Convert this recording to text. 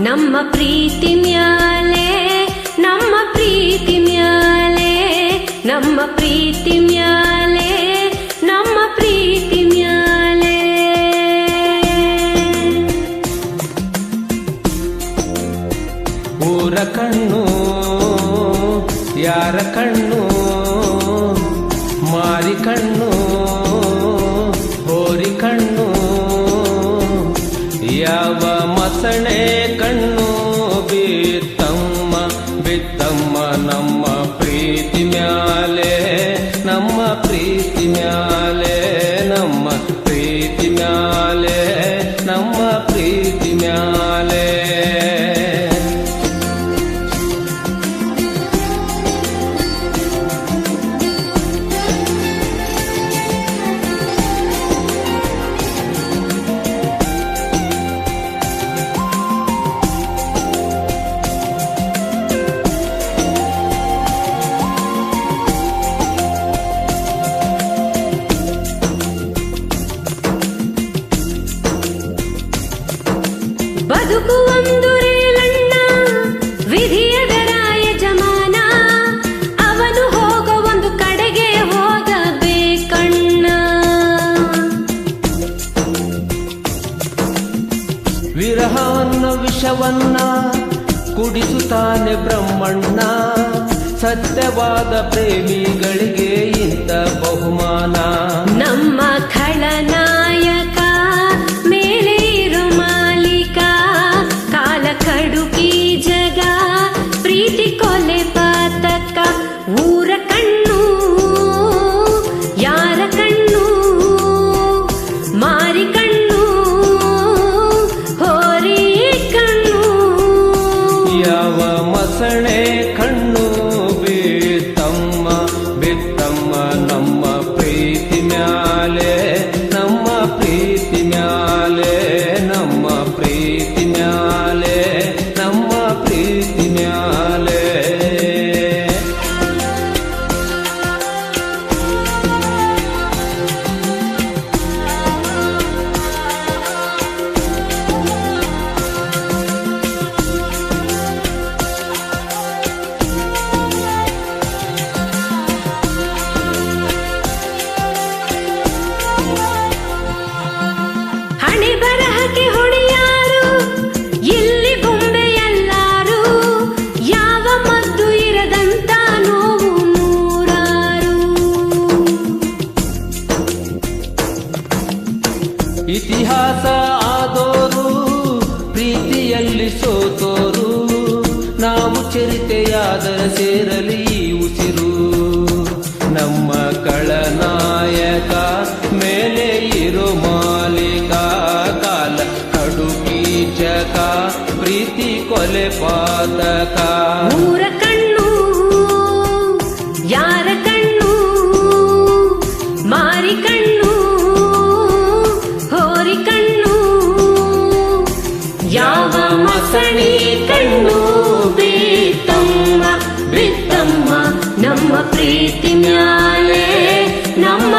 ನಮ್ಮ ಪ್ರೀತಿ ಮ್ಯಾಲೆ ನಮ್ಮ ಪ್ರೀತಿ ಮ್ಯಾಲೆ ನಮ್ಮ ಪ್ರೀತಿ ಮ್ಯಾಲೆ ನಮ್ಮ ಪ್ರೀತಿ ಮ್ಯಾಲೆ ಊರ ಕಣ್ಣು ಯಾರ ಕಣ್ಣು ಮಾರಿ ಕಣ್ಣು ಹೋರಿ ಕಣ್ಣು ಯಾವ ಮಸಣೆ ಕಣ್ಣು ಬಿತ್ತಮ್ಮ ಬಿತ್ತಮ್ಮ ನಮ್ಮ ಪ್ರೀತಿ ಮ್ಯಾಲೆ ನಮ್ಮ ಪ್ರೀತಿ ಮ್ಯಾಲೆ ನಮ್ಮ ಪ್ರೀತಿ ಮ್ಯಾಲೆ ನಮ್ಮ ಪ್ರೀತಿ ಮ್ಯಾಲೆ ಬದುಕು ಒಂದು ರೇಲಣ್ಣ ವಿಧಿಯದರ ಯಜಮಾನ ಅವನು ಹೋಗೋ ಒಂದು ಕಡೆಗೆ ಹೋಗಬೇಕಣ್ಣ ವಿರಹವನ್ನ ವಿಷವನ್ನ ಕುಡಿಸುತ್ತಾನೆ ಬ್ರಹ್ಮಣ್ಣ ಸತ್ಯವಾದ ಪ್ರೇಮಿಗಳಿಗೆ ಇಂಥ ಬಹುಮಾನ ನಮ್ಮ ಖಳನಾಯಕ ಮೇಲೆ ಇರು ಮಾಲೀಕ ಕಾಲ ಕಡುಕಿ ಜಗ ಪ್ರೀತಿ ಕೊಲೆ ಪಾತಕ ಊರ ಕಣ್ಣು ಯಾರ ಕಣ್ಣು ಮಾರಿ ಕಣ್ಣು ಹೋರಿ ಕಣ್ಣು ಯಾವ ಮಸಣೆ ಕಣ್ಣು ಬಿತ್ತಮ್ಮ ಬಿತ್ತಮ್ಮ ನಮ್ಮ ಪ್ರೀತಿ ಮ್ಯಾಲೆ ನಮ್ಮ ಪ್ರೀತಿ ಮ್ಯಾಲೆ ನಮ್ಮ ಪ್ರೀತಿ ಮ್ಯಾಲೆ ನಮ್ಮ ಪ್ರೀತಿ ಮ್ಯಾಲೆ ಹಣೆ ಬರಹಕ್ಕೆ ಹೊಣೆಯಾರು ಇಲ್ಲಿ ಬೊಂಬೆ ಎಲ್ಲಾರು ಯಾವ ಮದ್ದು ಇರದಂತ ನೋವು ನೂರಾರು ಇತಿಹಾಸ ಆದೋರು ಪ್ರೀತಿಯಲ್ಲಿ ಸೋತೋರು ನಾವು ಚರಿತೆಯಾದರೆ ಸೇರಲಿ ಈ ಉಸಿರು ನಮ್ಮ ಕಳನಾಯಕ ಮೇಲೆ ಇರೋ ಮಾಲೀಕ ಕಾಲ ಕಡುಕಿ ಜಕ ಪ್ರೀತಿ ಕೊಲೆ ಪಾತಕ ಊರ ಕಣ್ಣು ಯಾರ ಕಣ್ಣು ಮಾರಿ ಕಣ್ಣು ಹೋರಿ ಕಣ್ಣು ಯಾವ ಮಸಣಿ ಕಣ್ಣು ಬಿತ್ತಮ್ಮ ಬಿತ್ತಮ್ಮ ನಮ್ಮ ಪ್ರೀತಿ ಮ್ಯಾಲೆ ನಮ್ಮ